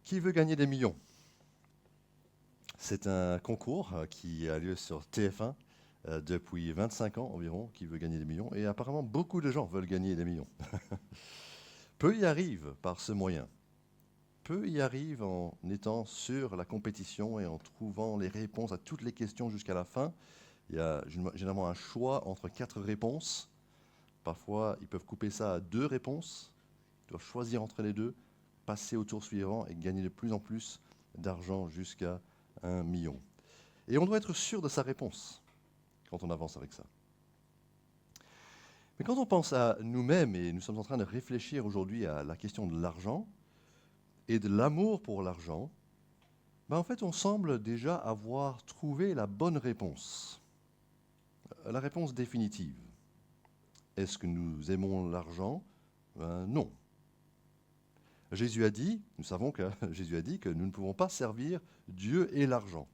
Qui veut gagner des millions? C'est un concours qui a lieu sur TF1 depuis 25 ans environ, qui veut gagner des millions. Et apparemment, beaucoup de gens veulent gagner des millions. Peu y arrivent par ce moyen. Peu y arrivent en étant sur la compétition et en trouvant les réponses à toutes les questions jusqu'à la fin. Il y a généralement un choix entre 4 réponses. Parfois, ils peuvent couper ça à 2 réponses. Ils doivent choisir entre les deux, passer au tour suivant et gagner de plus en plus d'argent jusqu'à 1 million. Et on doit être sûr de sa réponse quand on avance avec ça. Mais quand on pense à nous-mêmes, et nous sommes en train de réfléchir aujourd'hui à la question de l'argent et de l'amour pour l'argent, en fait, on semble déjà avoir trouvé la bonne réponse, la réponse définitive. Est-ce que nous aimons l'argent? Non. Jésus a dit, nous savons que Jésus a dit que nous ne pouvons pas servir Dieu et l'argent.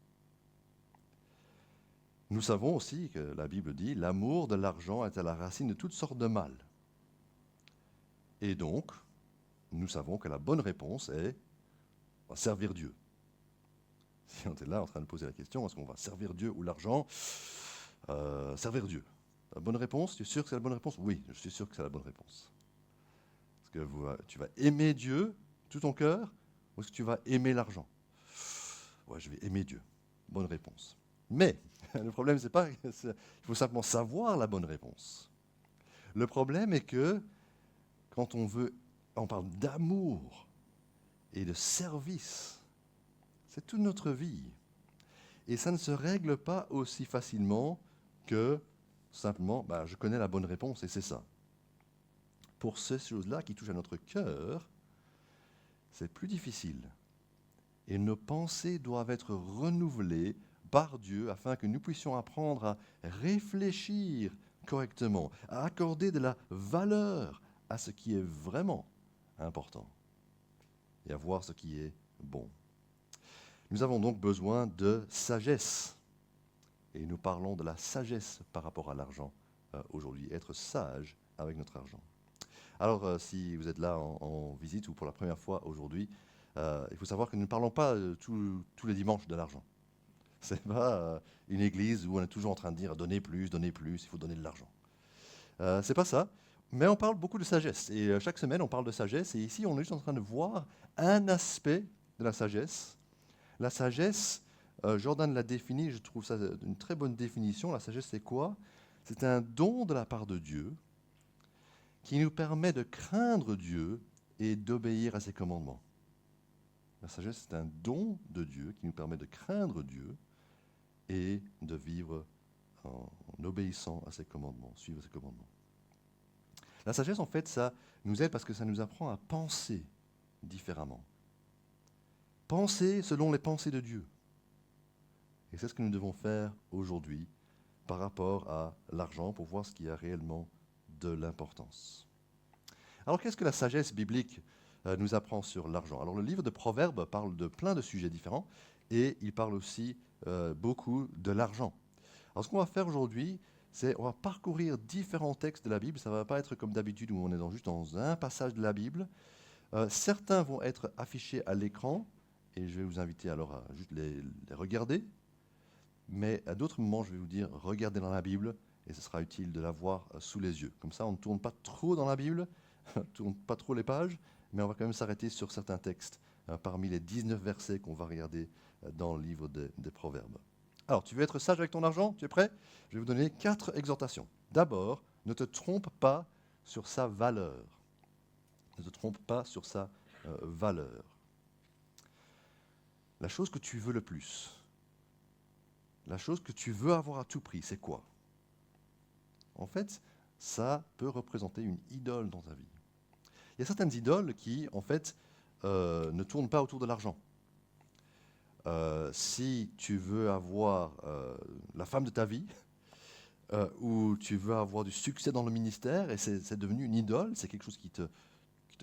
Nous savons aussi que la Bible dit l'amour de l'argent est à la racine de toutes sortes de mal. Et donc, nous savons que la bonne réponse est servir Dieu. Si on est là en train de poser la question, est-ce qu'on va servir Dieu ou l'argent? Servir Dieu. La bonne réponse, tu es sûr que c'est la bonne réponse? Oui, je suis sûr que c'est la bonne réponse. Est-ce que tu vas aimer Dieu, tout ton cœur, ou est-ce que tu vas aimer l'argent? Ouais, je vais aimer Dieu. Bonne réponse. Mais le problème, c'est pas, il faut simplement savoir la bonne réponse. Le problème est que quand on parle d'amour et de service, c'est toute notre vie. Et ça ne se règle pas aussi facilement que simplement, je connais la bonne réponse et c'est ça. Pour ces choses-là qui touchent à notre cœur, c'est plus difficile. Et nos pensées doivent être renouvelées par Dieu afin que nous puissions apprendre à réfléchir correctement, à accorder de la valeur à ce qui est vraiment important et à voir ce qui est bon. Nous avons donc besoin de sagesse. Et nous parlons de la sagesse par rapport à l'argent aujourd'hui, être sage avec notre argent. Alors, si vous êtes là en visite ou pour la première fois aujourd'hui, il faut savoir que nous ne parlons pas tous les dimanches de l'argent. Ce n'est pas une église où on est toujours en train de dire donnez plus, il faut donner de l'argent. Ce n'est pas ça, mais on parle beaucoup de sagesse. Et chaque semaine, on parle de sagesse. Et ici, on est juste en train de voir un aspect de la sagesse. La sagesse, Jordan l'a définie, je trouve ça une très bonne définition. La sagesse, c'est quoi? C'est un don de la part de Dieu qui nous permet de craindre Dieu et d'obéir à ses commandements. La sagesse, c'est un don de Dieu qui nous permet de craindre Dieu et de vivre en obéissant à ses commandements, suivre ses commandements. La sagesse, en fait, ça nous aide parce que ça nous apprend à penser différemment. Penser selon les pensées de Dieu. Et c'est ce que nous devons faire aujourd'hui par rapport à l'argent pour voir ce qui a réellement de l'importance. Alors qu'est-ce que la sagesse biblique nous apprend sur l'argent? Alors le livre de Proverbes parle de plein de sujets différents et il parle aussi beaucoup de l'argent. Alors ce qu'on va faire aujourd'hui, c'est on va parcourir différents textes de la Bible. Ça ne va pas être comme d'habitude où on est juste dans un passage de la Bible. Certains vont être affichés à l'écran et je vais vous inviter alors à juste les regarder. Mais à d'autres moments, je vais vous dire, regardez dans la Bible, et ce sera utile de la voir sous les yeux. Comme ça, on ne tourne pas trop dans la Bible, on ne tourne pas trop les pages, mais on va quand même s'arrêter sur certains textes, parmi les 19 versets qu'on va regarder dans le livre des Proverbes. Alors, tu veux être sage avec ton argent? Tu es prêt? Je vais vous donner 4 exhortations. D'abord, ne te trompe pas sur sa valeur. Ne te trompe pas sur sa valeur. La chose que tu veux le plus, la chose que tu veux avoir à tout prix, c'est quoi? En fait, ça peut représenter une idole dans ta vie. Il y a certaines idoles qui, en fait, ne tournent pas autour de l'argent. Si tu veux avoir la femme de ta vie, ou tu veux avoir du succès dans le ministère, et c'est devenu une idole, c'est quelque chose qui te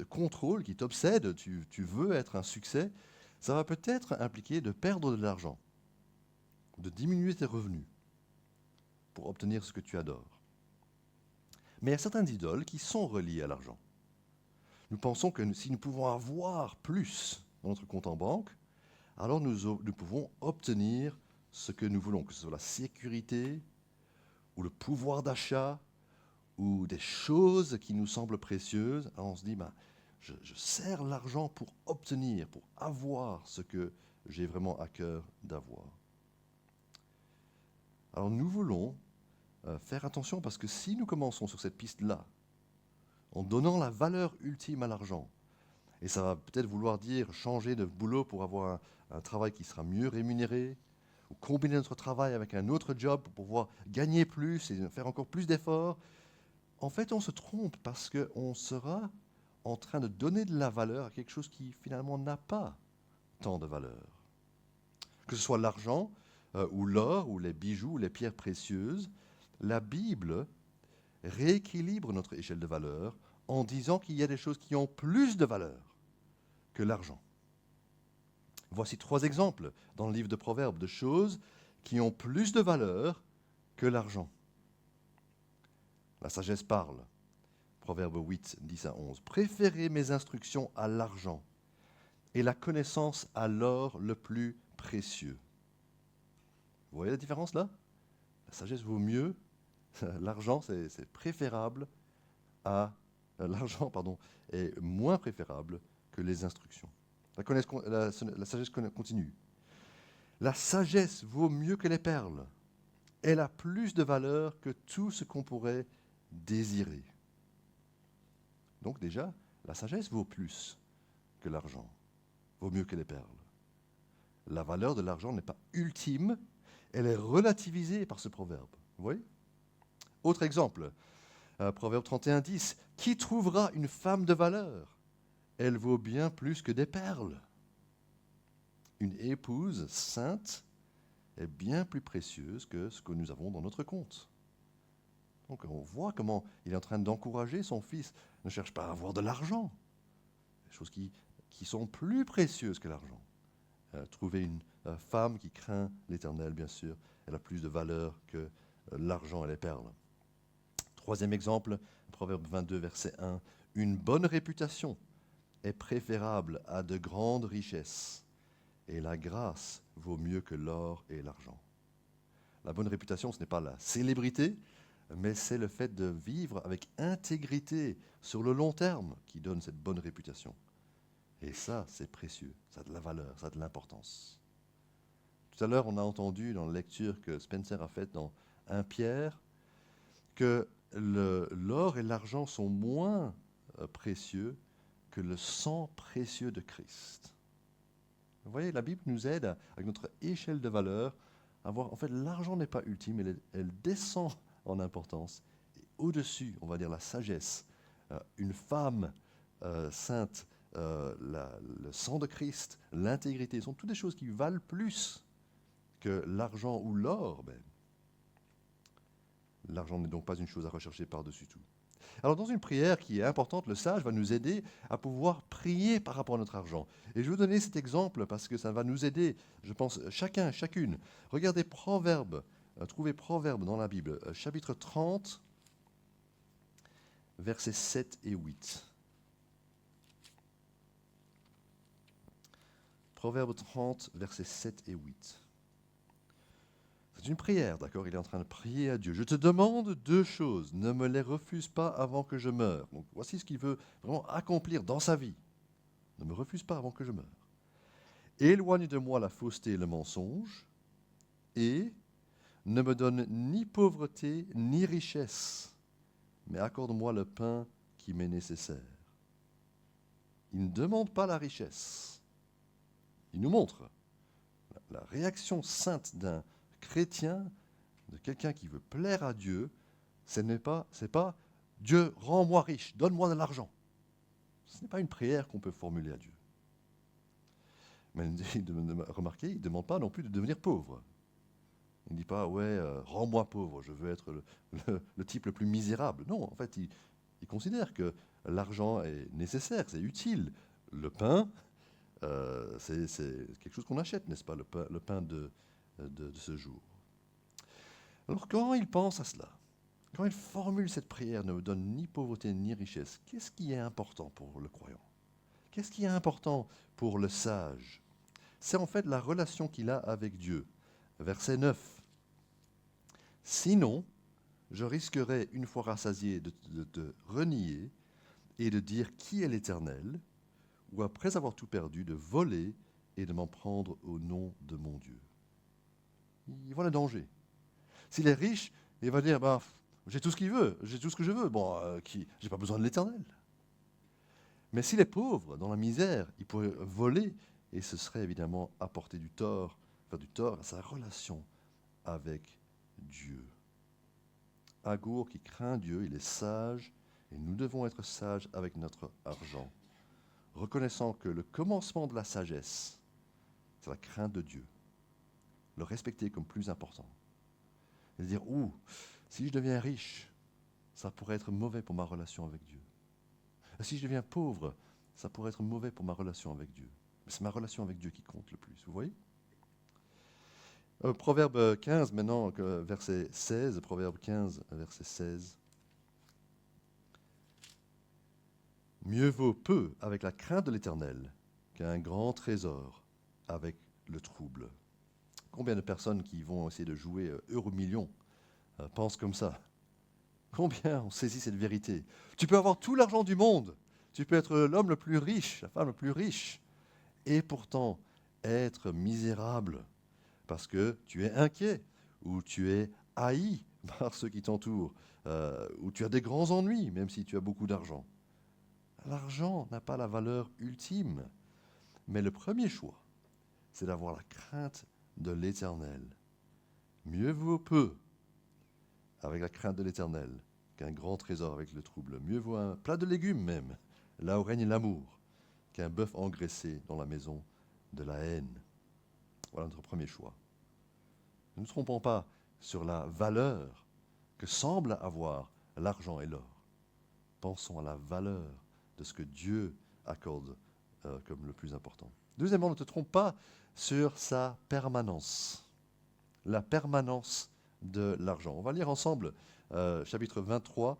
contrôle, qui t'obsède, tu veux être un succès, ça va peut-être impliquer de perdre de l'argent, de diminuer tes revenus pour obtenir ce que tu adores. Mais il y a certaines idoles qui sont reliées à l'argent. Nous pensons que si nous pouvons avoir plus, dans notre compte en banque, alors nous pouvons obtenir ce que nous voulons, que ce soit la sécurité ou le pouvoir d'achat ou des choses qui nous semblent précieuses. Alors on se dit, ben, je sers l'argent pour obtenir, pour avoir ce que j'ai vraiment à cœur d'avoir. Alors nous voulons faire attention parce que si nous commençons sur cette piste-là, en donnant la valeur ultime à l'argent, et ça va peut-être vouloir dire changer de boulot pour avoir un travail qui sera mieux rémunéré, ou combiner notre travail avec un autre job pour pouvoir gagner plus et faire encore plus d'efforts, en fait on se trompe parce qu'on sera en train de donner de la valeur à quelque chose qui finalement n'a pas tant de valeur. Que ce soit l'argent, ou l'or, ou les bijoux, ou les pierres précieuses, la Bible rééquilibre notre échelle de valeur en disant qu'il y a des choses qui ont plus de valeur que l'argent. Voici 3 exemples dans le livre de Proverbes de choses qui ont plus de valeur que l'argent. La sagesse parle. Proverbe 8, 10 à 11. Préférez mes instructions à l'argent et la connaissance à l'or le plus précieux. Vous voyez la différence là? La sagesse vaut mieux. L'argent, c'est préférable à... L'argent, pardon, est moins préférable que les instructions. La sagesse continue. La sagesse vaut mieux que les perles. Elle a plus de valeur que tout ce qu'on pourrait désirer. Donc déjà, la sagesse vaut plus que l'argent, vaut mieux que les perles. La valeur de l'argent n'est pas ultime, elle est relativisée par ce proverbe. Vous voyez? Autre exemple, Proverbe 31, 10. Qui trouvera une femme de valeur? Elle vaut bien plus que des perles. Une épouse sainte est bien plus précieuse que ce que nous avons dans notre compte. Donc on voit comment il est en train d'encourager son fils. Ne cherche pas à avoir de l'argent. Des choses qui sont plus précieuses que l'argent. Trouver une femme qui craint l'Éternel, bien sûr, elle a plus de valeur que l'argent et les perles. 3e exemple, Proverbe 22, verset 1. Une bonne réputation est préférable à de grandes richesses, et la grâce vaut mieux que l'or et l'argent. La bonne réputation, ce n'est pas la célébrité, mais c'est le fait de vivre avec intégrité sur le long terme qui donne cette bonne réputation. Et ça, c'est précieux, ça a de la valeur, ça a de l'importance. Tout à l'heure, on a entendu dans la lecture que Spencer a faite dans 1 Pierre que l'or et l'argent sont moins précieux que le sang précieux de Christ. Vous voyez, la Bible nous aide, avec notre échelle de valeur, à voir, en fait, l'argent n'est pas ultime, elle descend en importance. Et au-dessus, on va dire la sagesse, une femme sainte, le sang de Christ, l'intégrité, sont toutes des choses qui valent plus que l'argent ou l'or même. L'argent n'est donc pas une chose à rechercher par-dessus tout. Alors dans une prière qui est importante, le sage va nous aider à pouvoir prier par rapport à notre argent. Et je vais vous donner cet exemple parce que ça va nous aider, je pense, chacune. Regardez Proverbes, trouvez Proverbes dans la Bible, chapitre 30, versets 7 et 8. Proverbes 30, versets 7 et 8. C'est une prière, d'accord? Il est en train de prier à Dieu. Je te demande 2 choses. Ne me les refuse pas avant que je meure. Donc, voici ce qu'il veut vraiment accomplir dans sa vie. Ne me refuse pas avant que je meure. Éloigne de moi la fausseté et le mensonge. Et ne me donne ni pauvreté ni richesse, mais accorde-moi le pain qui m'est nécessaire. Il ne demande pas la richesse. Il nous montre la réaction sainte d'un chrétien, de quelqu'un qui veut plaire à Dieu. Ce n'est pas Dieu, rends-moi riche, donne-moi de l'argent. Ce n'est pas une prière qu'on peut formuler à Dieu. Mais remarquez, il ne demande pas non plus de devenir pauvre. Il ne dit pas, ouais, rends-moi pauvre, je veux être le type le plus misérable. Non, en fait, il considère que l'argent est nécessaire, c'est utile. Le pain, c'est quelque chose qu'on achète, n'est-ce pas, le pain de ce jour. Alors quand il pense à cela, quand il formule cette prière, ne me donne ni pauvreté ni richesse, qu'est-ce qui est important pour le croyant? Qu'est-ce qui est important pour le sage? C'est en fait la relation qu'il a avec Dieu. Verset 9. Sinon, je risquerais, une fois rassasié, de te renier et de dire qui est l'Éternel, ou après avoir tout perdu, de voler et de m'en prendre au nom de mon Dieu. Il voit le danger. S'il est riche, il va dire, bah, j'ai tout ce qu'il veut, j'ai tout ce que je veux, bon, j'ai pas besoin de l'Éternel. Mais s'il est pauvre, dans la misère, il pourrait voler, et ce serait évidemment apporter du tort, faire du tort à sa relation avec Dieu. Agour qui craint Dieu, il est sage, et nous devons être sages avec notre argent, reconnaissant que le commencement de la sagesse, c'est la crainte de Dieu, le respecter comme plus important. Et dire, si je deviens riche, ça pourrait être mauvais pour ma relation avec Dieu. Et si je deviens pauvre, ça pourrait être mauvais pour ma relation avec Dieu. Mais c'est ma relation avec Dieu qui compte le plus, vous voyez? Proverbe 15 maintenant, verset 16, Proverbe 15, verset 16. Mieux vaut peu avec la crainte de l'Éternel qu'un grand trésor avec le trouble. Combien de personnes qui vont essayer de jouer euro-million pensent comme ça? Combien on saisit cette vérité? Tu peux avoir tout l'argent du monde, tu peux être l'homme le plus riche, la femme le plus riche, et pourtant être misérable parce que tu es inquiet, ou tu es haï par ceux qui t'entourent, ou tu as des grands ennuis, même si tu as beaucoup d'argent. L'argent n'a pas la valeur ultime, mais le premier choix, c'est d'avoir la crainte de l'Éternel. Mieux vaut peu avec la crainte de l'Éternel qu'un grand trésor avec le trouble. Mieux vaut un plat de légumes même, là où règne l'amour, qu'un bœuf engraissé dans la maison de la haine. Voilà notre premier choix. Ne nous trompons pas sur la valeur que semble avoir l'argent et l'or. Pensons à la valeur de ce que Dieu accorde comme le plus important. Deuxièmement, ne te trompe pas sur sa permanence. La permanence de l'argent. On va lire ensemble chapitre 23.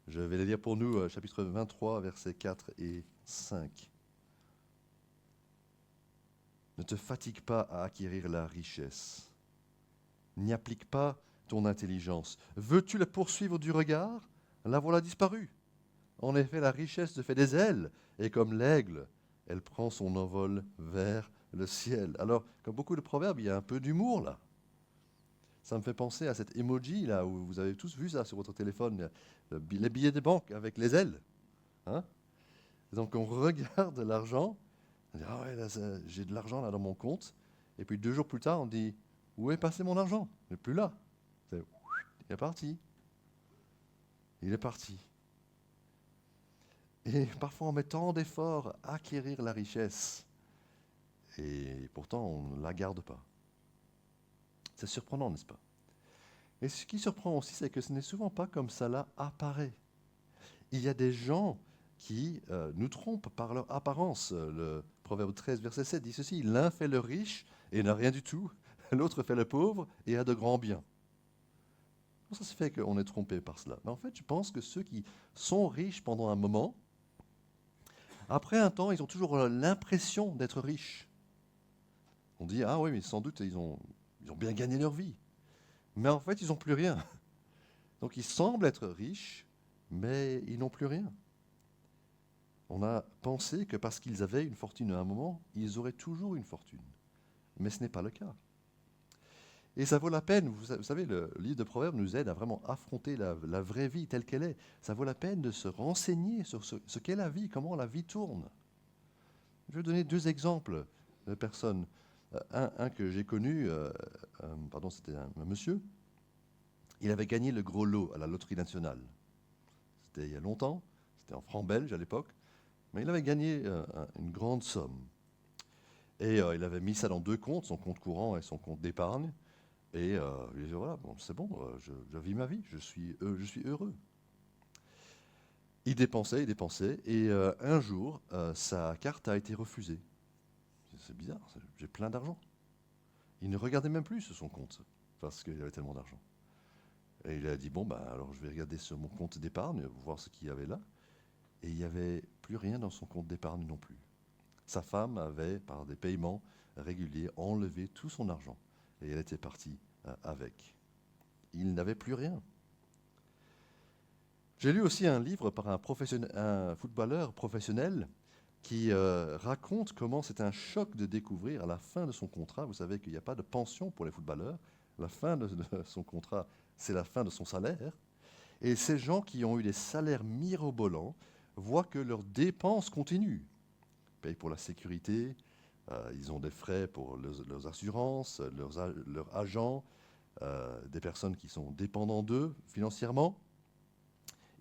Je vais les lire pour nous, chapitre 23, versets 4 et 5. Ne te fatigue pas à acquérir la richesse. N'y applique pas ton intelligence. Veux-tu la poursuivre du regard? La voilà disparue. En effet, la richesse te fait des ailes, et comme l'aigle, elle prend son envol vers le ciel. Alors, comme beaucoup de proverbes, il y a un peu d'humour là. Ça me fait penser à cet emoji là, où vous avez tous vu ça sur votre téléphone, les billets de banque avec les ailes. Hein? Donc on regarde l'argent, on dit, ah ouais, là, j'ai de l'argent là dans mon compte, et puis 2 jours plus tard, on dit, où est passé mon argent? Il n'est plus là. Il est parti. Il est parti. Et parfois on met tant d'efforts à acquérir la richesse, et pourtant on ne la garde pas. C'est surprenant, n'est-ce pas? Et ce qui surprend aussi, c'est que ce n'est souvent pas comme cela apparaît. Il y a des gens qui nous trompent par leur apparence. Le Proverbe 13, verset 7 dit ceci, l'un fait le riche et n'a rien du tout, l'autre fait le pauvre et a de grands biens. Comment ça se fait qu'on est trompé par cela? Mais en fait, je pense que ceux qui sont riches pendant un moment, après un temps, ils ont toujours l'impression d'être riches. On dit, ah oui, mais sans doute, ils ont bien gagné leur vie. Mais en fait, ils n'ont plus rien. Donc, ils semblent être riches, mais ils n'ont plus rien. On a pensé que parce qu'ils avaient une fortune à un moment, ils auraient toujours une fortune. Mais ce n'est pas le cas. Et ça vaut la peine, vous savez, le livre de Proverbes nous aide à vraiment affronter la vraie vie telle qu'elle est. Ça vaut la peine de se renseigner sur ce qu'est la vie, comment la vie tourne. Je vais donner 2 exemples de personnes. Un que j'ai connu, c'était un monsieur, il avait gagné le gros lot à la loterie nationale. C'était il y a longtemps, c'était en francs belges à l'époque, mais il avait gagné une grande somme. Et il avait mis ça dans 2 comptes, son compte courant et son compte d'épargne. Et il disait, voilà, bon, c'est bon, je vis ma vie, je suis heureux. Il dépensait, et un jour, sa carte a été refusée. C'est bizarre, j'ai plein d'argent. Il ne regardait même plus sur son compte, parce qu'il avait tellement d'argent. Et il a dit, bon, alors je vais regarder sur mon compte d'épargne, voir ce qu'il y avait là. Et il n'y avait plus rien dans son compte d'épargne non plus. Sa femme avait, par des paiements réguliers, enlevé tout son argent et elle était partie avec. Il n'avait plus rien. J'ai lu aussi un livre par un footballeur professionnel qui raconte comment c'est un choc de découvrir à la fin de son contrat, vous savez qu'il n'y a pas de pension pour les footballeurs, la fin de son contrat, c'est la fin de son salaire, et ces gens qui ont eu des salaires mirobolants voient que leurs dépenses continuent. Ils payent pour la sécurité, ils ont des frais pour leurs assurances, leurs agents, des personnes qui sont dépendants d'eux financièrement,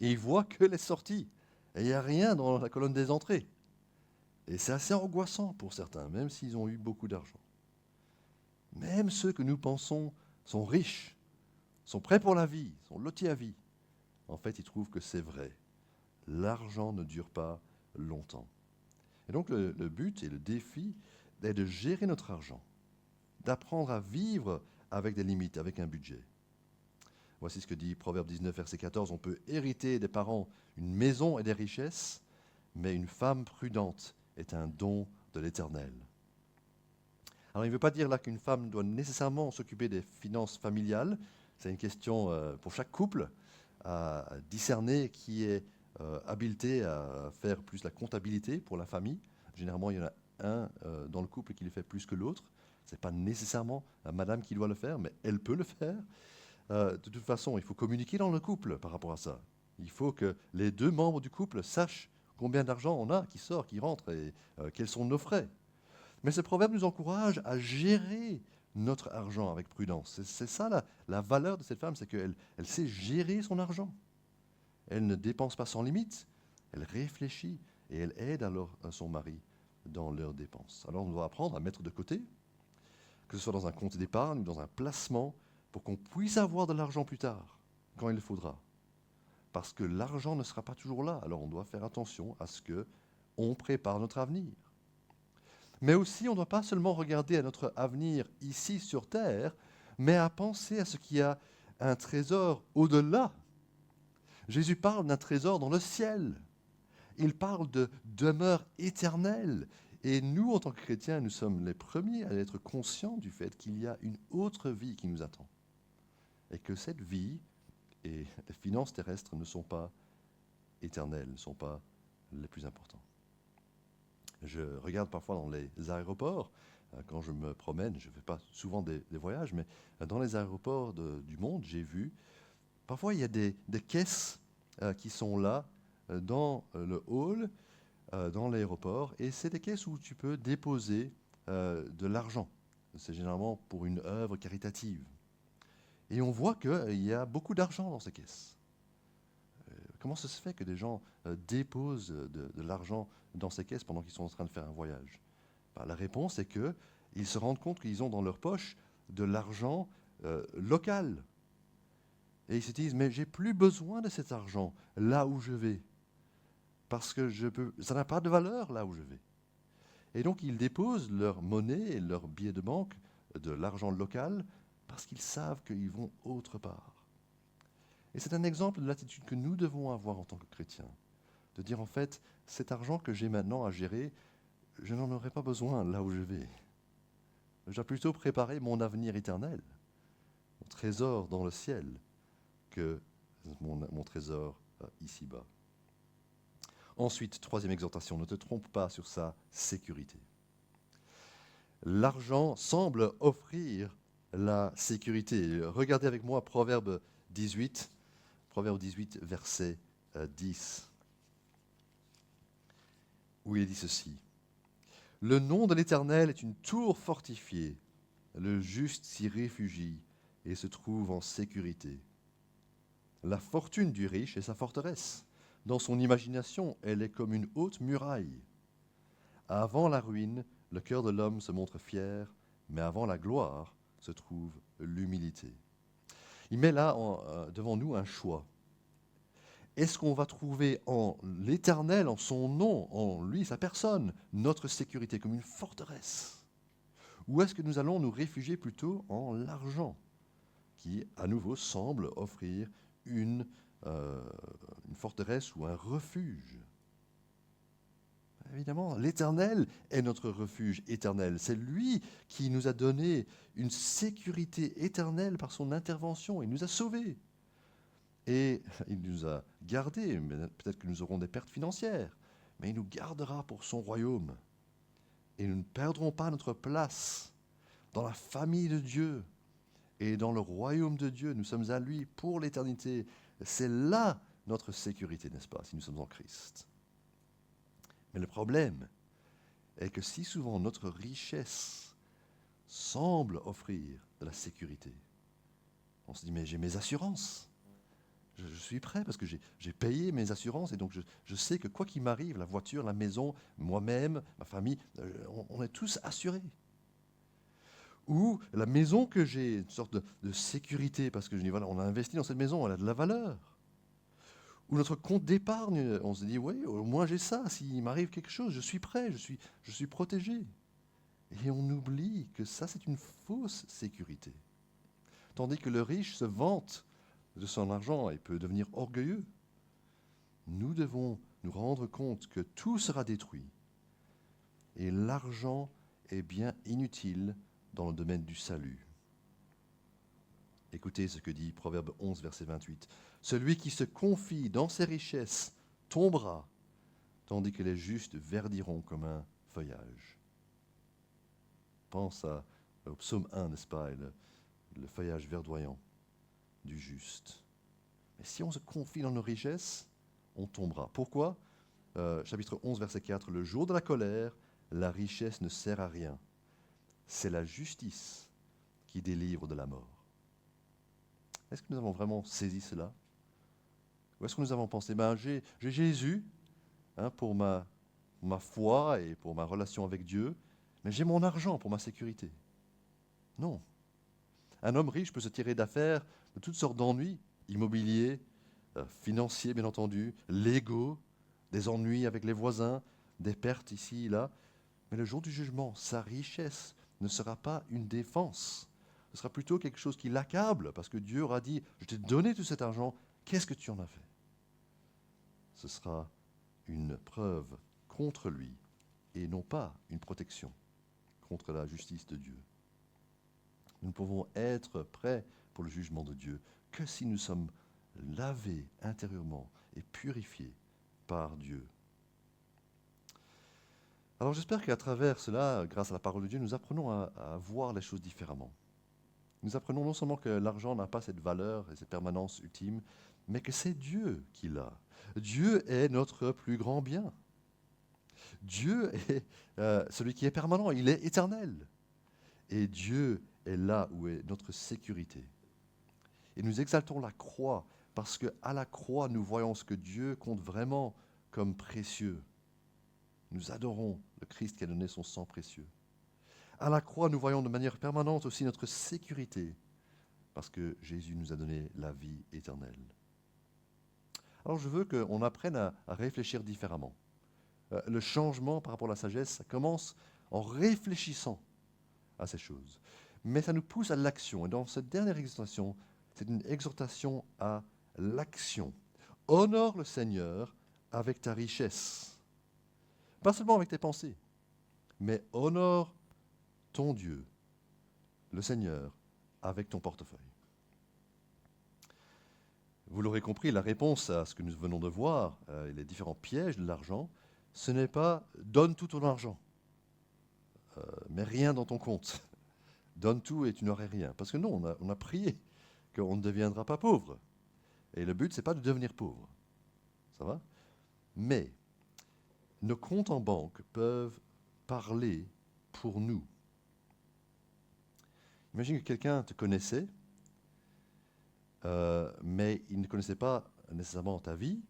et ils voient que les sorties, et il n'y a rien dans la colonne des entrées. Et c'est assez angoissant pour certains, même s'ils ont eu beaucoup d'argent. Même ceux que nous pensons sont riches, sont prêts pour la vie, sont lotis à vie, en fait, ils trouvent que c'est vrai. L'argent ne dure pas longtemps. Et donc le but et le défi est de gérer notre argent, d'apprendre à vivre avec des limites, avec un budget. Voici ce que dit Proverbe 19, verset 14. On peut hériter des parents une maison et des richesses, mais une femme prudente est un don de l'Éternel. Alors il ne veut pas dire là qu'une femme doit nécessairement s'occuper des finances familiales. C'est une question pour chaque couple à discerner qui est habilité à faire plus la comptabilité pour la famille. Généralement, il y en a un dans le couple qui le fait plus que l'autre. Ce n'est pas nécessairement madame qui doit le faire, mais elle peut le faire. De toute façon, il faut communiquer dans le couple par rapport à ça. Il faut que les deux membres du couple sachent combien d'argent on a qui sort, qui rentre et quels sont nos frais. Mais ce proverbe nous encourage à gérer notre argent avec prudence. C'est ça la valeur de cette femme, c'est qu'elle sait gérer son argent. Elle ne dépense pas sans limite, elle réfléchit et elle aide alors son mari dans leurs dépenses. Alors on doit apprendre à mettre de côté, que ce soit dans un compte d'épargne ou dans un placement, pour qu'on puisse avoir de l'argent plus tard, quand il le faudra. Parce que l'argent ne sera pas toujours là, alors on doit faire attention à ce qu'on prépare notre avenir. Mais aussi, on ne doit pas seulement regarder à notre avenir ici sur Terre, mais à penser à ce qu'il y a un trésor au-delà. Jésus parle d'un trésor dans le ciel. Il parle de demeure éternelle. Et nous, en tant que chrétiens, nous sommes les premiers à être conscients du fait qu'il y a une autre vie qui nous attend. Et que cette vie et les finances terrestres ne sont pas éternelles, ne sont pas les plus importantes. Je regarde parfois dans les aéroports, quand je me promène, je ne fais pas souvent des voyages, mais dans les aéroports du monde, j'ai vu, parfois il y a des caisses qui sont là, dans le hall, dans l'aéroport, et c'est des caisses où tu peux déposer de l'argent. C'est généralement pour une œuvre caritative. Et on voit qu'il y a beaucoup d'argent dans ces caisses. Comment ça se fait que des gens déposent de l'argent dans ces caisses pendant qu'ils sont en train de faire un voyage? La réponse est qu'ils se rendent compte qu'ils ont dans leur poche de l'argent local. Et ils se disent, mais j'ai plus besoin de cet argent là où je vais. Parce que ça n'a pas de valeur là où je vais. Et donc ils déposent leur monnaie et leur billet de banque, de l'argent local, parce qu'ils savent qu'ils vont autre part. Et c'est un exemple de l'attitude que nous devons avoir en tant que chrétiens. De dire en fait, cet argent que j'ai maintenant à gérer, je n'en aurai pas besoin là où je vais. Je dois plutôt préparer mon avenir éternel, mon trésor dans le ciel, que mon trésor ici-bas. Ensuite, troisième exhortation, ne te trompe pas sur sa sécurité. L'argent semble offrir la sécurité. Regardez avec moi Proverbe 18, verset 10, où il est dit ceci. Le nom de l'Éternel est une tour fortifiée. Le juste s'y réfugie et se trouve en sécurité. La fortune du riche est sa forteresse. Dans son imagination, elle est comme une haute muraille. Avant la ruine, le cœur de l'homme se montre fier, mais avant la gloire se trouve l'humilité. Il met là devant nous un choix. Est-ce qu'on va trouver en l'Éternel, en son nom, en lui, sa personne, notre sécurité comme une forteresse? Ou est-ce que nous allons nous réfugier plutôt en l'argent, qui à nouveau semble offrir une forteresse ou un refuge? Évidemment, l'Éternel est notre refuge éternel. C'est lui qui nous a donné une sécurité éternelle par son intervention. Il nous a sauvés. Et il nous a gardés. Peut-être que nous aurons des pertes financières, mais il nous gardera pour son royaume. Et nous ne perdrons pas notre place dans la famille de Dieu et dans le royaume de Dieu. Nous sommes à lui pour l'éternité. C'est là notre sécurité, n'est-ce pas, si nous sommes en Christ. Mais le problème est que si souvent notre richesse semble offrir de la sécurité, on se dit, mais j'ai mes assurances. Je suis prêt parce que j'ai payé mes assurances et donc je sais que quoi qu'il m'arrive, la voiture, la maison, moi-même, ma famille, on est tous assurés. Ou la maison que j'ai, une sorte de sécurité parce que je dis, voilà, on a investi dans cette maison, elle a de la valeur. Ou notre compte d'épargne, on se dit, oui, au moins j'ai ça, s'il m'arrive quelque chose, je suis prêt, je suis protégé. Et on oublie que ça, c'est une fausse sécurité. Tandis que le riche se vante de son argent et peut devenir orgueilleux. Nous devons nous rendre compte que tout sera détruit. Et l'argent est bien inutile dans le domaine du salut. Écoutez ce que dit Proverbe 11, verset 28. Celui qui se confie dans ses richesses tombera, tandis que les justes verdiront comme un feuillage. Pense au psaume 1, n'est-ce pas, et le feuillage verdoyant du juste. Mais si on se confie dans nos richesses, on tombera. Pourquoi chapitre 11, verset 4, le jour de la colère, la richesse ne sert à rien. C'est la justice qui délivre de la mort. Est-ce que nous avons vraiment saisi cela? Ou est-ce que nous avons pensé, j'ai Jésus pour ma foi et pour ma relation avec Dieu, mais j'ai mon argent pour ma sécurité? Non. Un homme riche peut se tirer d'affaires de toutes sortes d'ennuis, immobiliers, financiers bien entendu, légaux, des ennuis avec les voisins, des pertes ici et là. Mais le jour du jugement, sa richesse ne sera pas une défense. Ce sera plutôt quelque chose qui l'accable, parce que Dieu aura dit, je t'ai donné tout cet argent, qu'est-ce que tu en as fait? Ce sera une preuve contre lui, et non pas une protection contre la justice de Dieu. Nous ne pouvons être prêts pour le jugement de Dieu que si nous sommes lavés intérieurement et purifiés par Dieu. Alors j'espère qu'à travers cela, grâce à la parole de Dieu, nous apprenons à voir les choses différemment. Nous apprenons non seulement que l'argent n'a pas cette valeur et cette permanence ultime, mais que c'est Dieu qui l'a. Dieu est notre plus grand bien. Dieu est celui qui est permanent, il est éternel. Et Dieu est là où est notre sécurité. Et nous exaltons la croix parce qu'à la croix, nous voyons ce que Dieu compte vraiment comme précieux. Nous adorons le Christ qui a donné son sang précieux. À la croix, nous voyons de manière permanente aussi notre sécurité, parce que Jésus nous a donné la vie éternelle. Alors je veux qu'on apprenne à réfléchir différemment. Le changement par rapport à la sagesse, ça commence en réfléchissant à ces choses. Mais ça nous pousse à l'action. Et dans cette dernière exhortation, c'est une exhortation à l'action. Honore le Seigneur avec ta richesse. Pas seulement avec tes pensées, mais honore ton Dieu, le Seigneur, avec ton portefeuille. Vous l'aurez compris, la réponse à ce que nous venons de voir, les différents pièges de l'argent, ce n'est pas « donne tout ton argent, mets rien dans ton compte, donne tout et tu n'aurais rien ». Parce que non, on a prié qu'on ne deviendra pas pauvre. Et le but, ce n'est pas de devenir pauvre. Ça va? Mais nos comptes en banque peuvent parler pour nous. Imagine que quelqu'un te connaissait, mais il ne connaissait pas nécessairement ta vie,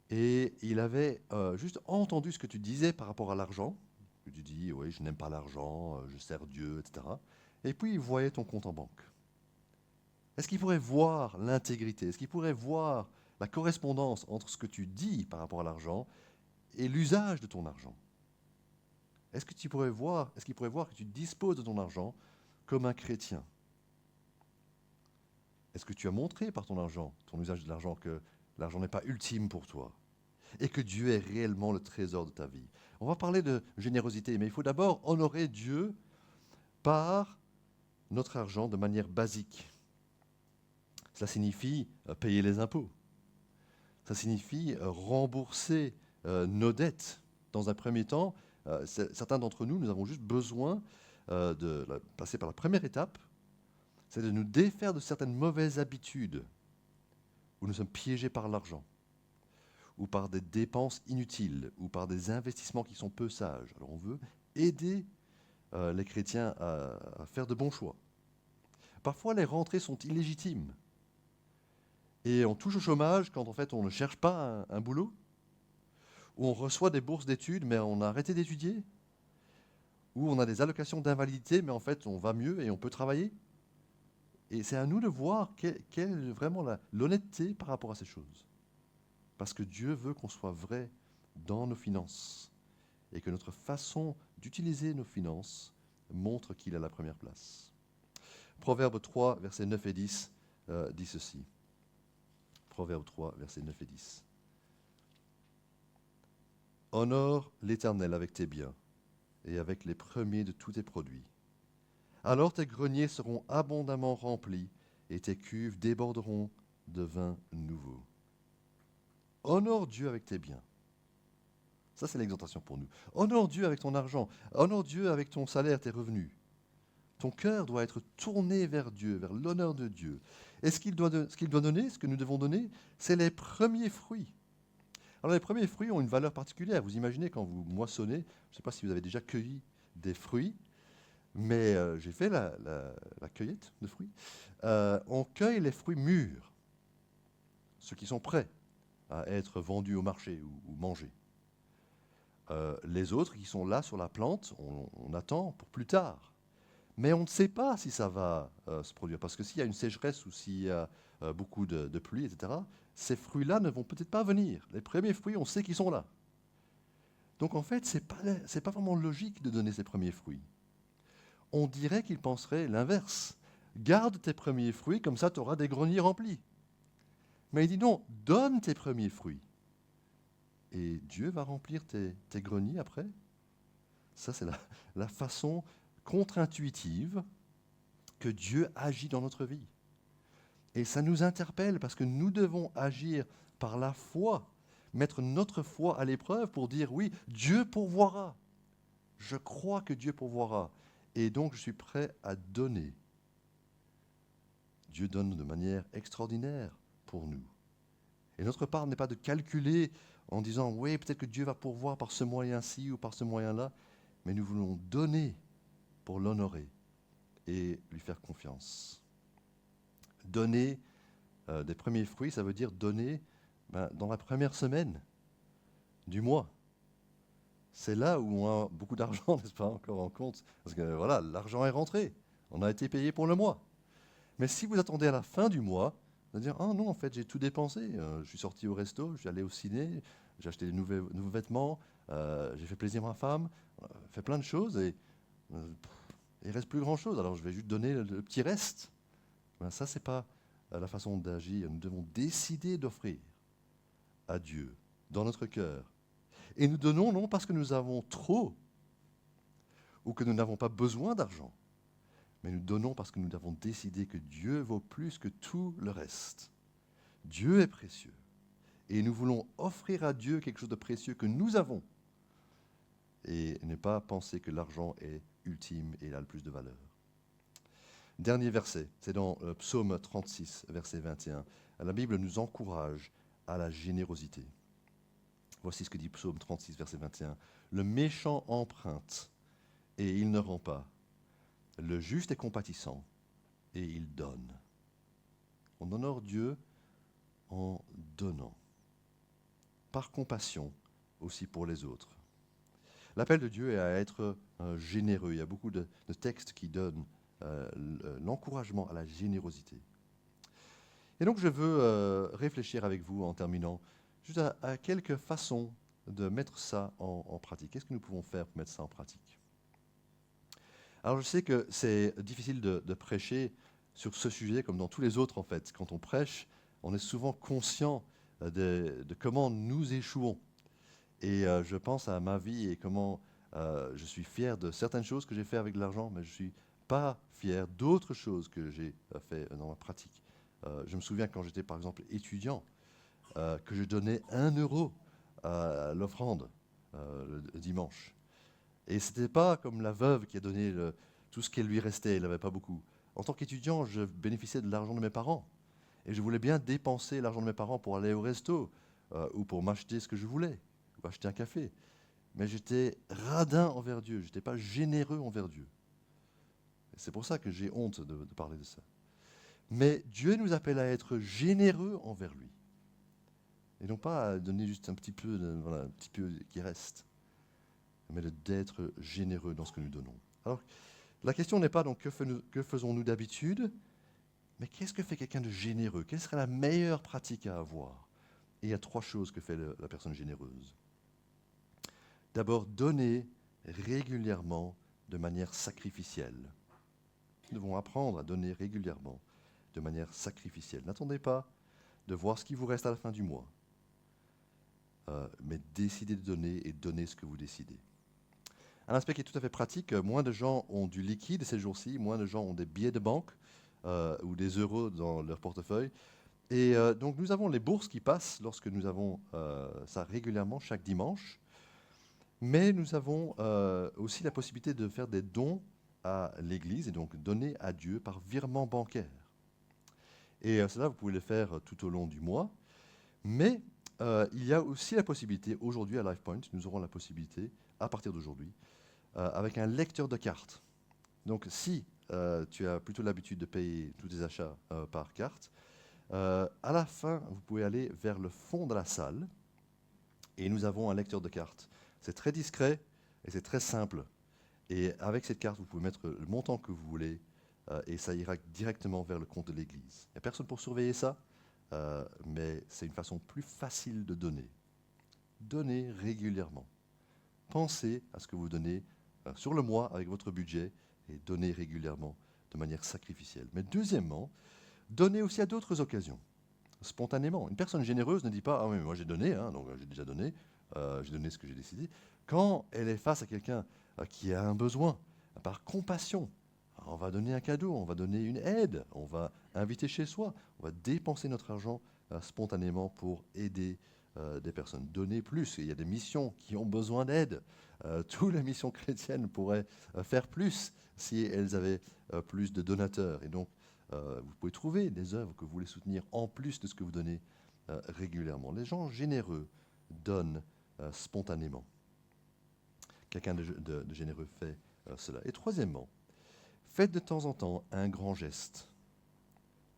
et il avait juste entendu ce que tu disais par rapport à l'argent. Tu dis, oui, je n'aime pas l'argent, je sers Dieu, etc. Et puis il voyait ton compte en banque. Est-ce qu'il pourrait voir l'intégrité? Est-ce qu'il pourrait voir la correspondance entre ce que tu dis par rapport à l'argent et l'usage de ton argent? Est-ce qu'il pourrait voir que tu disposes de ton argent comme un chrétien? Est-ce que tu as montré par ton argent, ton usage de l'argent, que l'argent n'est pas ultime pour toi? et que Dieu est réellement le trésor de ta vie. On va parler de générosité, mais il faut d'abord honorer Dieu par notre argent de manière basique. Cela signifie payer les impôts. Ça signifie rembourser nos dettes. Dans un premier temps, certains d'entre nous, nous avons juste besoin de passer par la première étape, c'est de nous défaire de certaines mauvaises habitudes où nous sommes piégés par l'argent, ou par des dépenses inutiles, ou par des investissements qui sont peu sages. Alors on veut aider les chrétiens à faire de bons choix. Parfois, les rentrées sont illégitimes. Et on touche au chômage quand en fait on ne cherche pas un boulot, ou on reçoit des bourses d'études mais on a arrêté d'étudier, ou on a des allocations d'invalidité mais en fait on va mieux et on peut travailler. Et c'est à nous de voir quelle est vraiment l'honnêteté par rapport à ces choses. Parce que Dieu veut qu'on soit vrai dans nos finances et que notre façon d'utiliser nos finances montre qu'il a la première place. Proverbe 3, versets 9 et 10 dit ceci. Proverbe 3, versets 9 et 10. Honore l'Éternel avec tes biens et avec les premiers de tous tes produits. Alors tes greniers seront abondamment remplis et tes cuves déborderont de vin nouveau. Honore Dieu avec tes biens. Ça, c'est l'exhortation pour nous. Honore Dieu avec ton argent. Honore Dieu avec ton salaire, tes revenus. Ton cœur doit être tourné vers Dieu, vers l'honneur de Dieu. Et ce qu'il doit donner, ce que nous devons donner, c'est les premiers fruits. Alors les premiers fruits ont une valeur particulière. Vous imaginez quand vous moissonnez, je ne sais pas si vous avez déjà cueilli des fruits, mais j'ai fait la cueillette de fruits. On cueille les fruits mûrs, ceux qui sont prêts à être vendus au marché ou mangés. Les autres qui sont là sur la plante, on attend pour plus tard. Mais on ne sait pas si ça va se produire, parce que s'il y a une sécheresse ou s'il y a beaucoup de pluie, etc., ces fruits-là ne vont peut-être pas venir. Les premiers fruits, on sait qu'ils sont là. Donc en fait, ce n'est pas vraiment logique de donner ces premiers fruits. On dirait qu'il penserait l'inverse. Garde tes premiers fruits, comme ça tu auras des greniers remplis. Mais il dit non, donne tes premiers fruits. Et Dieu va remplir tes greniers après. Ça, c'est la façon contre-intuitive que Dieu agit dans notre vie. Et ça nous interpelle parce que nous devons agir par la foi, mettre notre foi à l'épreuve pour dire oui, Dieu pourvoira. Je crois que Dieu pourvoira. Et donc je suis prêt à donner. Dieu donne de manière extraordinaire pour nous. Et notre part n'est pas de calculer en disant oui, peut-être que Dieu va pourvoir par ce moyen-ci ou par ce moyen-là, mais nous voulons donner pour l'honorer et lui faire confiance. Donner des premiers fruits, ça veut dire donner dans la première semaine du mois. C'est là où on a beaucoup d'argent, n'est-ce pas, encore en compte. Parce que voilà, l'argent est rentré. On a été payé pour le mois. Mais si vous attendez à la fin du mois, vous allez dire, ah non, en fait, j'ai tout dépensé. Je suis sorti au resto, je suis allé au ciné, j'ai acheté des nouveaux vêtements, j'ai fait plaisir à ma femme, fait plein de choses et il ne reste plus grand-chose. Alors je vais juste donner le petit reste. Ça, ce n'est pas la façon d'agir. Nous devons décider d'offrir à Dieu dans notre cœur. Et nous donnons non parce que nous avons trop ou que nous n'avons pas besoin d'argent, mais nous donnons parce que nous avons décidé que Dieu vaut plus que tout le reste. Dieu est précieux. Et nous voulons offrir à Dieu quelque chose de précieux que nous avons. Et ne pas penser que l'argent est ultime et a le plus de valeur. Dernier verset, c'est dans Psaume 36, verset 21. La Bible nous encourage à la générosité. Voici ce que dit Psaume 36, verset 21. Le méchant emprunte et il ne rend pas. Le juste est compatissant et il donne. On honore Dieu en donnant. Par compassion aussi pour les autres. L'appel de Dieu est à être généreux. Il y a beaucoup de textes qui donnent l'encouragement à la générosité. Et donc je veux réfléchir avec vous en terminant juste à quelques façons de mettre ça en pratique. Qu'est-ce que nous pouvons faire pour mettre ça en pratique? Alors je sais que c'est difficile de prêcher sur ce sujet comme dans tous les autres en fait. Quand on prêche, on est souvent conscient de comment nous échouons. Et je pense à ma vie et comment je suis fier de certaines choses que j'ai fait avec de l'argent, mais je ne suis pas fier d'autres choses que j'ai fait dans ma pratique. Je me souviens quand j'étais par exemple étudiant, que je donnais 1 euro à l'offrande le dimanche. Et ce n'était pas comme la veuve qui a donné tout ce qui lui restait, elle n'avait pas beaucoup. En tant qu'étudiant, je bénéficiais de l'argent de mes parents. Et je voulais bien dépenser l'argent de mes parents pour aller au resto ou pour m'acheter ce que je voulais, ou acheter un café. Mais j'étais radin envers Dieu, je n'étais pas généreux envers Dieu. Et c'est pour ça que j'ai honte de parler de ça. Mais Dieu nous appelle à être généreux envers lui. Et non pas à donner juste un petit peu, voilà, un petit peu qui reste, mais d'être généreux dans ce que nous donnons. Alors, la question n'est pas donc que faisons-nous d'habitude, mais qu'est-ce que fait quelqu'un de généreux? Quelle serait la meilleure pratique à avoir? Et il y a 3 choses que fait la personne généreuse. D'abord, donner régulièrement de manière sacrificielle. Nous devons apprendre à donner régulièrement de manière sacrificielle. N'attendez pas de voir ce qui vous reste à la fin du mois, mais décidez de donner et donnez ce que vous décidez. Un aspect qui est tout à fait pratique, moins de gens ont du liquide ces jours-ci, moins de gens ont des billets de banque ou des euros dans leur portefeuille. Et donc nous avons les bourses qui passent lorsque nous avons ça régulièrement chaque dimanche. Mais nous avons aussi la possibilité de faire des dons à l'Église et donc donner à Dieu par virement bancaire. Et cela, vous pouvez le faire tout au long du mois. Mais il y a aussi la possibilité, aujourd'hui à LifePoint, nous aurons la possibilité, à partir d'aujourd'hui, avec un lecteur de cartes. Donc si tu as plutôt l'habitude de payer tous tes achats par carte, à la fin, vous pouvez aller vers le fond de la salle et nous avons un lecteur de cartes. C'est très discret et c'est très simple. Et avec cette carte, vous pouvez mettre le montant que vous voulez et ça ira directement vers le compte de l'Église. Il n'y a personne pour surveiller ça, mais c'est une façon plus facile de donner. Donnez régulièrement. Pensez à ce que vous donnez sur le mois avec votre budget et donnez régulièrement de manière sacrificielle. Mais deuxièmement, donnez aussi à d'autres occasions, spontanément. Une personne généreuse ne dit pas « Ah oui, mais moi j'ai donné, hein, donc j'ai déjà donné, j'ai donné ce que j'ai décidé ». Quand elle est face à quelqu'un qui a un besoin, par compassion, on va donner un cadeau, on va donner une aide, on va inviter chez soi, on va dépenser notre argent spontanément pour aider des personnes. Donner plus. Il y a des missions qui ont besoin d'aide. Toutes les missions chrétiennes pourraient faire plus si elles avaient plus de donateurs. Et donc, vous pouvez trouver des œuvres que vous voulez soutenir en plus de ce que vous donnez régulièrement. Les gens généreux donnent spontanément. Quelqu'un de généreux fait cela. Et troisièmement, faites de temps en temps un grand geste.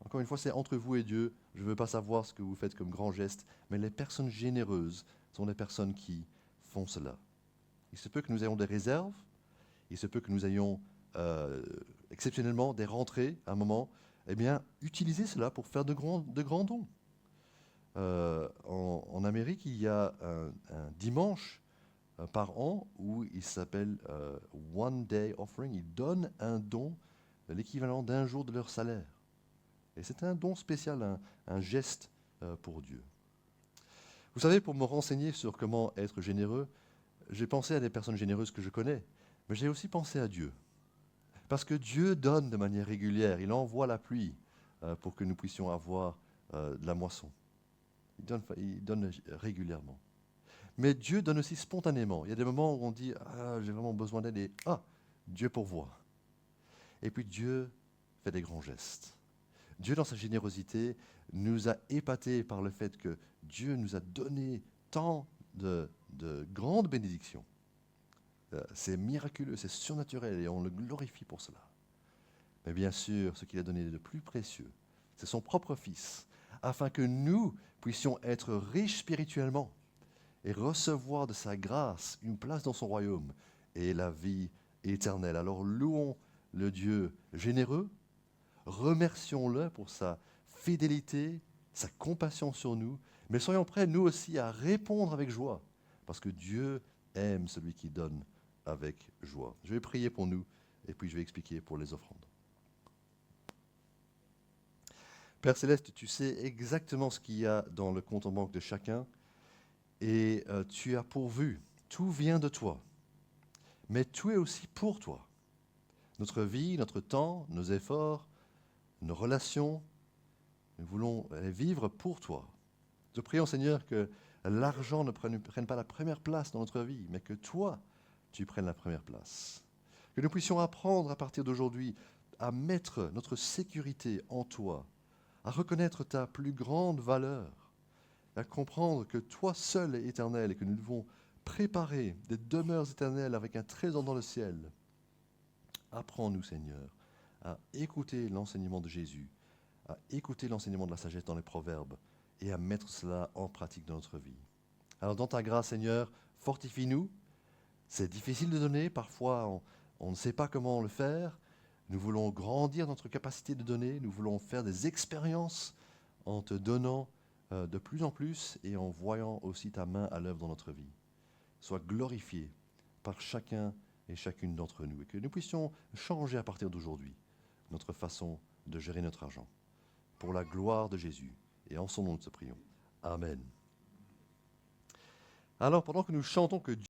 Encore une fois, c'est entre vous et Dieu. Je ne veux pas savoir ce que vous faites comme grand geste, mais les personnes généreuses sont les personnes qui font cela. Il se peut que nous ayons des réserves, il se peut que nous ayons exceptionnellement des rentrées à un moment. Eh bien, utilisez cela pour faire de grands dons. En Amérique, il y a un dimanche par an où il s'appelle One Day Offering. Ils donnent un don, l'équivalent d'un jour de leur salaire. Et c'est un don spécial, un geste pour Dieu. Vous savez, pour me renseigner sur comment être généreux, j'ai pensé à des personnes généreuses que je connais, mais j'ai aussi pensé à Dieu. Parce que Dieu donne de manière régulière, il envoie la pluie pour que nous puissions avoir de la moisson. Il donne régulièrement. Mais Dieu donne aussi spontanément. Il y a des moments où on dit « Ah, j'ai vraiment besoin d'aide » et « Ah, Dieu pourvoit ». Et puis Dieu fait des grands gestes. Dieu, dans sa générosité, nous a épatés par le fait que Dieu nous a donné tant de grandes bénédictions. C'est miraculeux, c'est surnaturel et on le glorifie pour cela. Mais bien sûr, ce qu'il a donné de plus précieux, c'est son propre Fils, afin que nous puissions être riches spirituellement et recevoir de sa grâce une place dans son royaume et la vie éternelle. Alors louons le Dieu généreux, remercions-le pour sa fidélité, sa compassion sur nous, mais soyons prêts, nous aussi, à répondre avec joie, parce que Dieu aime celui qui donne avec joie. Je vais prier pour nous, et puis je vais expliquer pour les offrandes. Père Céleste, tu sais exactement ce qu'il y a dans le compte en banque de chacun et tu as pourvu. Tout vient de toi, mais tout est aussi pour toi. Notre vie, notre temps, nos efforts, nos relations, nous voulons les vivre pour toi. Te prions, Seigneur, que l'argent ne prenne pas la première place dans notre vie, mais que toi, tu prennes la première place. Que nous puissions apprendre à partir d'aujourd'hui à mettre notre sécurité en toi, à reconnaître ta plus grande valeur, à comprendre que toi seul est éternel et que nous devons préparer des demeures éternelles avec un trésor dans le ciel. Apprends-nous, Seigneur, à écouter l'enseignement de Jésus, à écouter l'enseignement de la sagesse dans les proverbes et à mettre cela en pratique dans notre vie. Alors dans ta grâce, Seigneur, fortifie-nous. C'est difficile de donner, parfois on ne sait pas comment le faire. Nous voulons grandir notre capacité de donner, nous voulons faire des expériences en te donnant de plus en plus et en voyant aussi ta main à l'œuvre dans notre vie. Sois glorifié par chacun et chacune d'entre nous et que nous puissions changer à partir d'aujourd'hui notre façon de gérer notre argent. Pour la gloire de Jésus et en son nom nous te prions. Amen. Alors pendant que nous chantons que Dieu